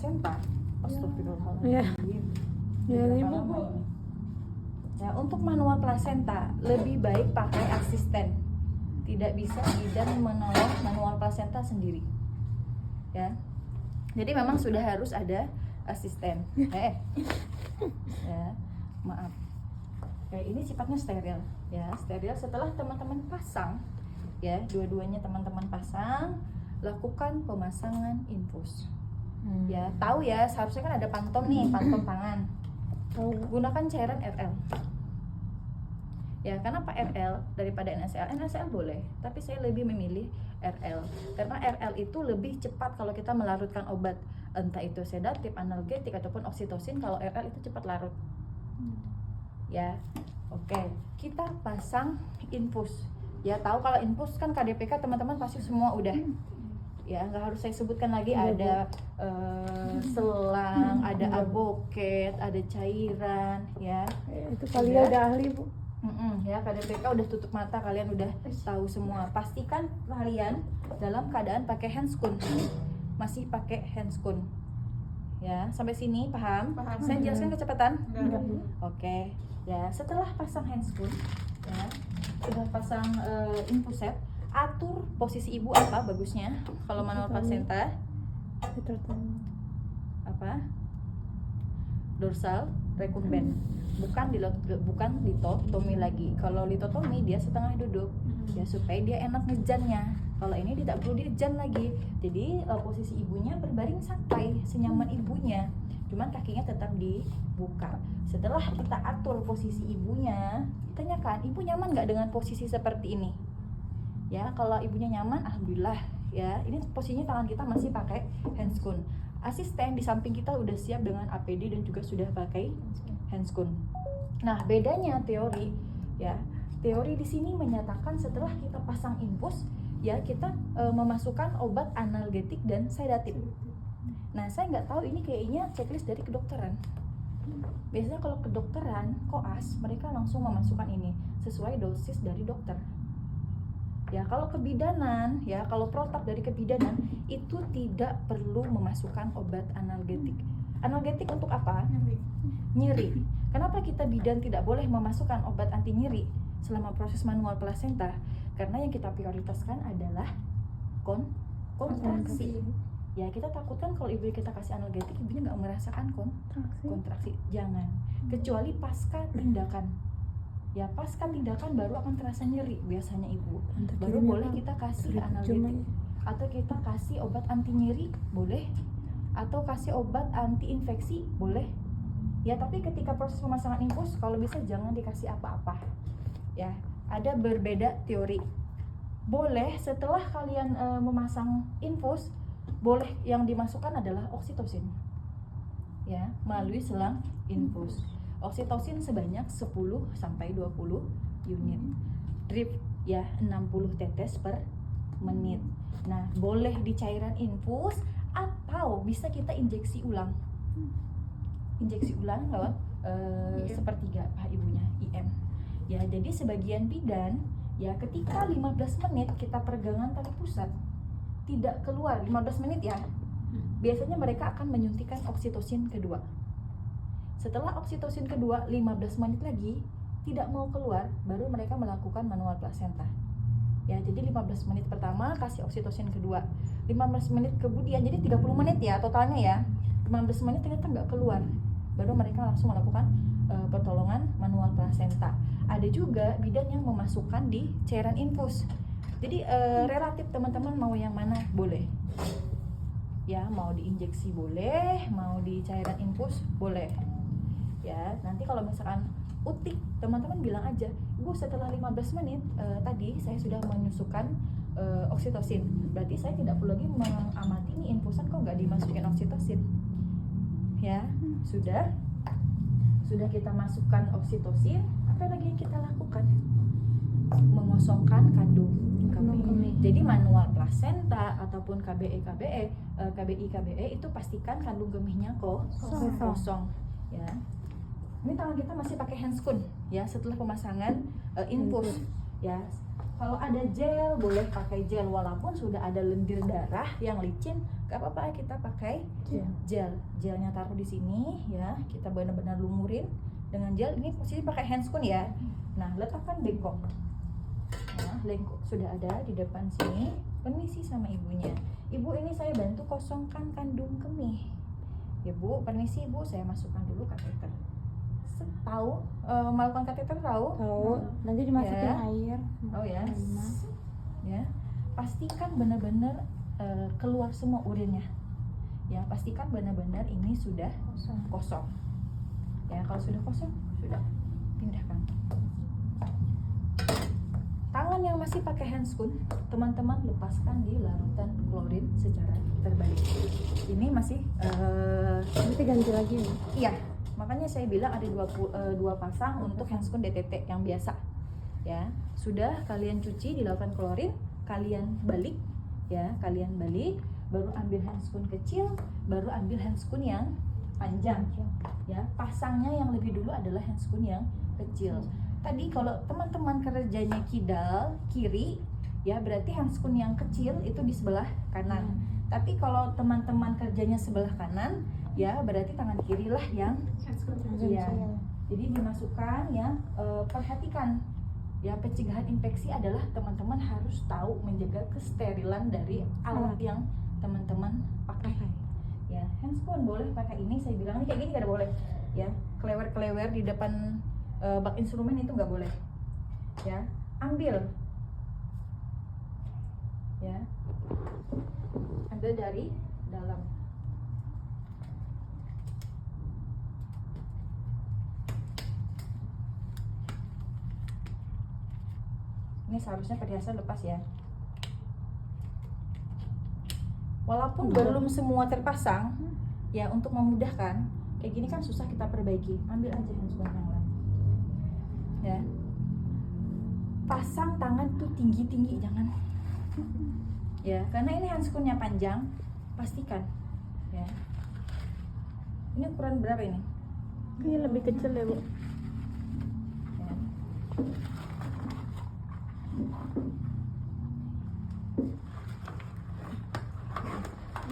plasenta. Astagfirullahaladzim. Ya, Ibu. Ya, untuk manual plasenta lebih baik pakai asisten. Tidak bisa bidan menolong manual plasenta sendiri. Ya. Jadi memang sudah harus ada asisten. Ya, maaf. Ini sifatnya steril, ya, steril. Setelah teman-teman pasang, ya, dua-duanya teman-teman pasang, lakukan pemasangan infus. Ya, tahu ya, seharusnya kan ada pantom nih, pantom tangan. Gunakan cairan RL. Ya, kenapa RL daripada NaCl? NaCl boleh, tapi saya lebih memilih RL karena RL itu lebih cepat kalau kita melarutkan obat, entah itu sedatif, analgetik ataupun oksitosin. Kalau RL itu cepat larut. Ya, oke, kita pasang infus. Ya, tahu kalau infus kan KDPK teman-teman pasti semua udah. Ya, nggak harus saya sebutkan lagi, ada selang, ada aboket, ada cairan, ya. Itu kalian udah ahli, Bu. Ya, KDPK udah tutup mata, kalian udah tahu semua. Pastikan kalian dalam keadaan pakai handscoon, masih pakai handscoon. Ya, sampai sini paham? Saya jelaskan kecepatan. Oke. Ya, setelah pasang handscoon, ya, sudah pasang infuset, atur posisi ibu apa bagusnya kalau manual plasenta? Apa? Dorsal recumbent, bukan litotomi lagi. Kalau litotomi dia setengah duduk, ya, supaya dia enak ngejannya. Kalau ini tidak perlu diejan lagi, jadi posisi ibunya berbaring santai senyaman ibunya, cuman kakinya tetap dibuka. Setelah kita atur posisi ibunya, tanyakan, ibu nyaman nggak dengan posisi seperti ini? Ya, kalau ibunya nyaman, alhamdulillah. Ya, ini posisinya tangan kita masih pakai handscoon. Asisten di samping kita udah siap dengan APD dan juga sudah pakai handscoon. Nah, bedanya teori, ya, teori di sini menyatakan setelah kita pasang infus, ya, kita memasukkan obat analgetik dan sedatif. Nah, saya nggak tahu ini kayaknya checklist dari kedokteran. Biasanya kalau kedokteran, koas, mereka langsung memasukkan ini sesuai dosis dari dokter. Ya, kalau kebidanan, ya, kalau protap dari kebidanan itu tidak perlu memasukkan obat analgetik. Analgetik untuk apa? Nyeri. Kenapa kita bidan tidak boleh memasukkan obat anti nyeri selama proses manual plasenta? Karena yang kita prioritaskan adalah kontraksi. Ya, kita takutkan kalau ibu kita kasih analgetik, ibunya nggak merasakan kontraksi. Jangan. Kecuali pasca tindakan. Ya, pasca tindakan baru akan terasa nyeri biasanya ibu. Baru boleh kita kasih analgetik, atau kita kasih obat anti nyeri boleh, atau kasih obat anti infeksi boleh. Ya, tapi ketika proses pemasangan infus kalau bisa jangan dikasih apa-apa. Ya, ada berbeda teori. Boleh setelah kalian memasang infus, boleh yang dimasukkan adalah oksitosin. Ya, melalui selang infus. Oksitosin sebanyak 10 sampai 20 unit. Drip, ya, 60 tetes per menit. Nah, boleh di cairan infus atau bisa kita injeksi ulang. Injeksi ulang lewat sepertiga ibunya, IM. Ya, jadi sebagian bidan, ya, ketika 15 menit kita peregangan tali pusat tidak keluar 15 menit, ya, biasanya mereka akan menyuntikkan oksitosin kedua. Setelah oksitosin kedua 15 menit lagi tidak mau keluar, baru mereka melakukan manual plasenta. Ya, jadi 15 menit pertama kasih oksitosin kedua, 15 menit kemudian, jadi 30 menit ya totalnya, ya, 15 menit ternyata nggak keluar, baru mereka langsung melakukan pertolongan manual plasenta. Ada juga bidan yang memasukkan di cairan infus. Jadi relatif teman-teman mau yang mana boleh. Ya, mau diinjeksi boleh, mau di cairan infus boleh. Ya, nanti kalau misalkan utik, teman-teman bilang aja, ibu setelah 15 menit tadi saya sudah menyusukan oksitosin, berarti saya tidak perlu lagi mengamati nih infusan kok nggak dimasukin oksitosin. Ya, sudah kita masukkan oksitosin, apa lagi yang kita lakukan? Mengosongkan kandung kemih. Jadi manual plasenta ataupun KBI itu pastikan kandung kemihnya kosong. Ya, ini tangan kita masih pakai handscoon, ya, setelah pemasangan infus. Ya, kalau ada gel boleh pakai gel, walaupun sudah ada lendir darah yang licin, gak apa-apa, kita pakai gelnya taruh di sini ya, kita benar-benar lumurin dengan gel. Ini posisi pakai handscoon ya. Nah, letakkan bengkok. Nah, bengkok sudah ada di depan sini. Permisi sama ibunya. Ibu, ini saya bantu kosongkan kandung kemih. Ya Bu, permisi Bu, saya masukkan dulu kateter. Tahu melakukan kateter tahu? Tahu. Nanti dimasukin air. Oh ya. Ya. Pastikan benar-benar keluar semua urinnya. Ya, pastikan benar-benar ini sudah kosong. Ya, kalau sudah kosong, sudah pindahkan. Tangan yang masih pakai handscoon, teman-teman lepaskan di larutan klorin secara terbalik. Ini masih Nanti ganti lagi ya? iya, makanya saya bilang ada dua pasang untuk handscoon DTT yang biasa. Ya, sudah kalian cuci di larutan klorin, kalian balik ya, kalian balik, baru ambil handscoon kecil, baru ambil handscoon yang panjang ya. Pasangnya yang lebih dulu adalah handscoon yang kecil. Tadi kalau teman-teman kerjanya kidal kiri ya, berarti handscoon yang kecil itu di sebelah kanan. Tapi kalau teman-teman kerjanya sebelah kanan ya, berarti tangan kiri lah yang ya. Jadi dimasukkan ya, perhatikan ya, pencegahan infeksi adalah teman-teman harus tahu menjaga kesterilan dari alat yang teman-teman pakai. Ya, handscoon boleh pakai ini, saya bilang nih kayak gini gak boleh. Ya, kelewer-kelewer di depan bak instrumen itu nggak boleh. Ya, ambil. Ya, ambil dari dalam. Ini seharusnya perhiasan lepas ya. Walaupun belum semua terpasang, ya untuk memudahkan, kayak gini kan susah kita perbaiki. Ambil aja handscoon yang lain. Ya. Pasang tangan tuh tinggi-tinggi, jangan. Ya, karena ini handscoonnya panjang, pastikan. Ya. Ini ukuran berapa ini? Ini lebih kecil ya Bu. Ya.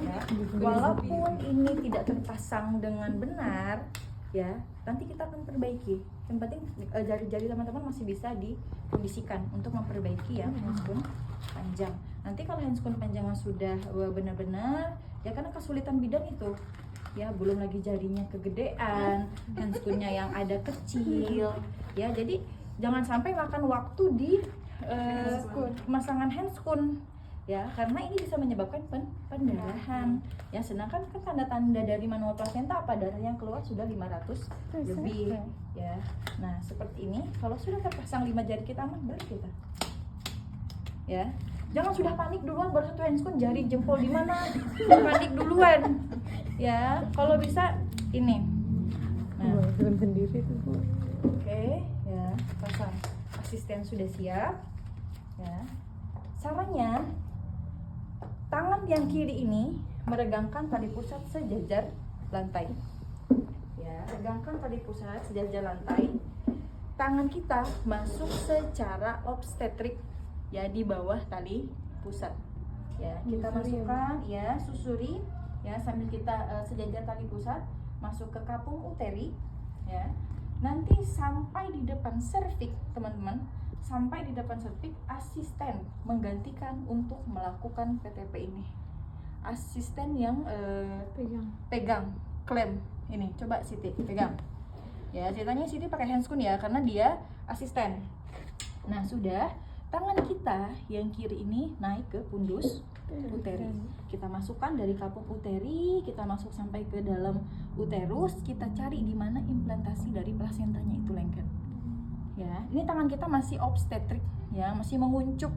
Ya, walaupun ini tidak terpasang dengan benar ya, nanti kita akan perbaiki. Yang penting jari-jari teman-teman masih bisa dikondisikan untuk memperbaiki ya handscoon panjang. Nanti kalau handscoon panjangnya sudah benar-benar ya, karena kesulitan bidan itu ya, belum lagi jarinya kegedean, handscoonnya yang ada kecil ya, jadi jangan sampai makan waktu di pemasangan handscoon ya, karena ini bisa menyebabkan pendarahan ya. Sedangkan kan tanda-tanda dari manual placenta apa, darah yang keluar sudah 500 lebih ya. Nah seperti ini, kalau sudah terpasang 5 jari kita aman, balik kita ya. Jangan sudah panik duluan baru satu handscoon, jari jempol di mana, panik duluan ya. Kalau bisa ini, nah belum sendiri tuh Bu. Oke ya, pasang. Asisten sudah siap ya. Caranya, tangan yang kiri ini meregangkan tali pusat sejajar lantai. Ya, regangkan tali pusat sejajar lantai. Tangan kita masuk secara obstetrik ya, di bawah tali pusat. Ya, kita masukkan ya, susuri ya, sambil kita sejajar tali pusat masuk ke kapung uteri ya. Nanti sampai di depan serviks, teman-teman. Sampai di depan serviks, asisten menggantikan untuk melakukan PTP ini. Asisten yang pegang klem ini. Coba Siti pegang. Ya, ceritanya Siti pakai handscoon ya, karena dia asisten. Nah, sudah, tangan kita yang kiri ini naik ke pundus uteri. Kita masukkan dari kapung uteri, kita masuk sampai ke dalam uterus, kita cari di mana implantasi dari plasentanya itu lengket. Ya, ini tangan kita masih obstetrik ya, masih menguncup.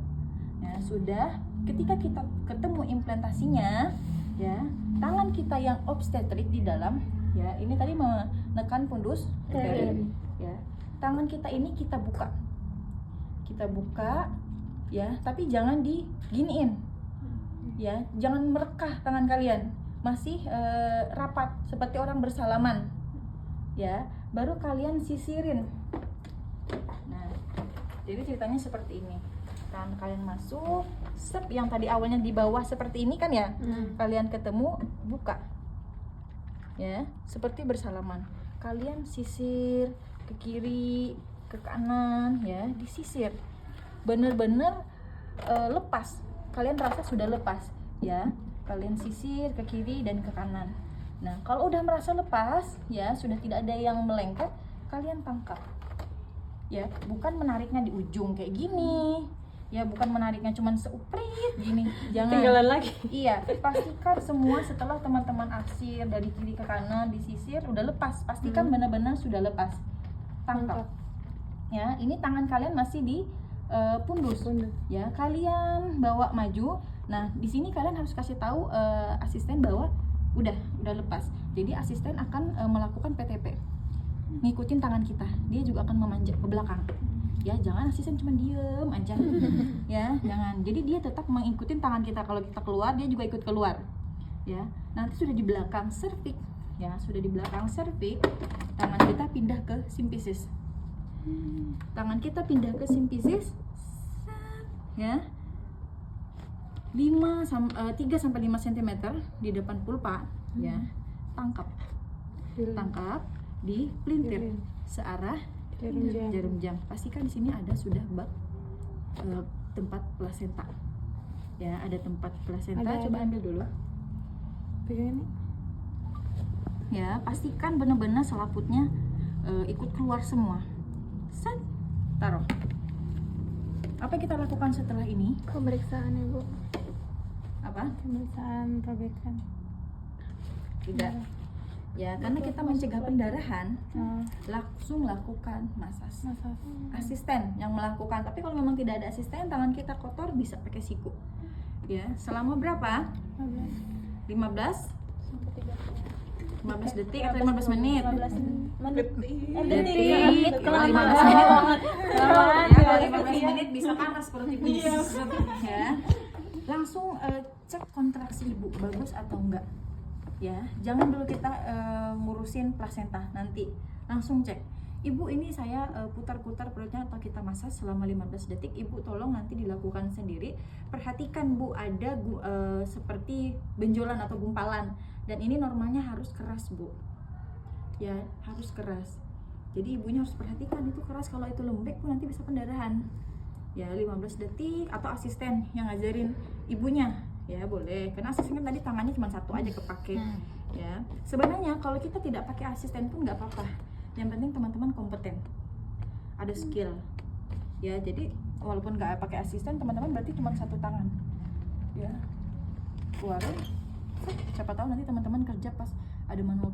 Ya, sudah, ketika kita ketemu implantasinya ya, tangan kita yang obstetrik di dalam ya, ini tadi menekan pundus uteri ya. Tangan kita ini kita buka. Kita buka ya, tapi jangan diginiin. Ya, jangan merekah tangan kalian, masih rapat seperti orang bersalaman ya, baru kalian sisirin. Nah, jadi ceritanya seperti ini kan kalian masuk, sep yang tadi awalnya di bawah seperti ini kan ya, kalian ketemu, buka ya, seperti bersalaman. Kalian sisir ke kiri, ke kanan ya, disisir bener-bener lepas, kalian rasa sudah lepas ya, kalian sisir ke kiri dan ke kanan. Nah kalau udah merasa lepas ya, sudah tidak ada yang melengket, kalian tangkap ya, bukan menariknya di ujung kayak gini ya, bukan menariknya cuman seuprit gini, jangan. Tinggalan lagi. Iya, pastikan semua setelah teman-teman arsir dari kiri ke kanan disisir udah lepas, pastikan benar-benar sudah lepas, tangkap ya. Ini tangan kalian masih di pundus ya, kalian bawa maju. Nah di sini kalian harus kasih tahu asisten bahwa udah lepas, jadi asisten akan melakukan PTP, ngikutin tangan kita, dia juga akan memanjat ke belakang ya, jangan asisten cuma diem aja ya, jangan. Jadi dia tetap mengikuti tangan kita, kalau kita keluar dia juga ikut keluar ya. Nanti sudah di belakang cervix ya, sudah di belakang cervix, tangan kita pindah ke simpisis, tangan kita pindah ke simpisis ya, 3-5 cm di depan pulpa ya, tangkap di pelintir searah jarum jam. Pastikan di sini ada sudah bak tempat plasenta ya, ada tempat plasenta. Coba ambil dulu Pegang ini. ya, pastikan benar-benar selaputnya ikut keluar semua. Set, taruh. Apa yang kita lakukan setelah ini? Pemeriksaan ya Bu. Apa? Pemeriksaan robekan. Tidak ya, karena kita mencegah pendarahan, langsung lakukan masas. Asisten yang melakukan, tapi kalau memang tidak ada asisten, tangan kita kotor, bisa pakai siku ya. Selama berapa? 15 detik atau 15 menit? Detik. Kalau 15 menit kalau 15 menit bisa panas perut ibu ya. Langsung cek kontraksi ibu bagus atau enggak ya, jangan dulu kita ngurusin plasenta, nanti langsung cek. Ibu ini saya putar-putar perutnya atau kita massage selama 15 detik. Ibu tolong nanti dilakukan sendiri. Perhatikan Bu, ada seperti benjolan atau gumpalan, dan ini normalnya harus keras Bu ya, harus keras. Jadi ibunya harus perhatikan itu keras, kalau itu lembek pun nanti bisa pendarahan ya. 15 detik atau asisten yang ngajarin ibunya ya, boleh, karena asisten kan tadi tangannya cuma satu aja kepake ya. Sebenarnya kalau kita tidak pakai asisten pun nggak apa-apa, yang penting teman-teman kompeten, ada skill ya. Jadi walaupun nggak pakai asisten, teman-teman berarti cuma satu tangan ya, keluarin. Siapa tahu nanti teman-teman kerja pas ada manual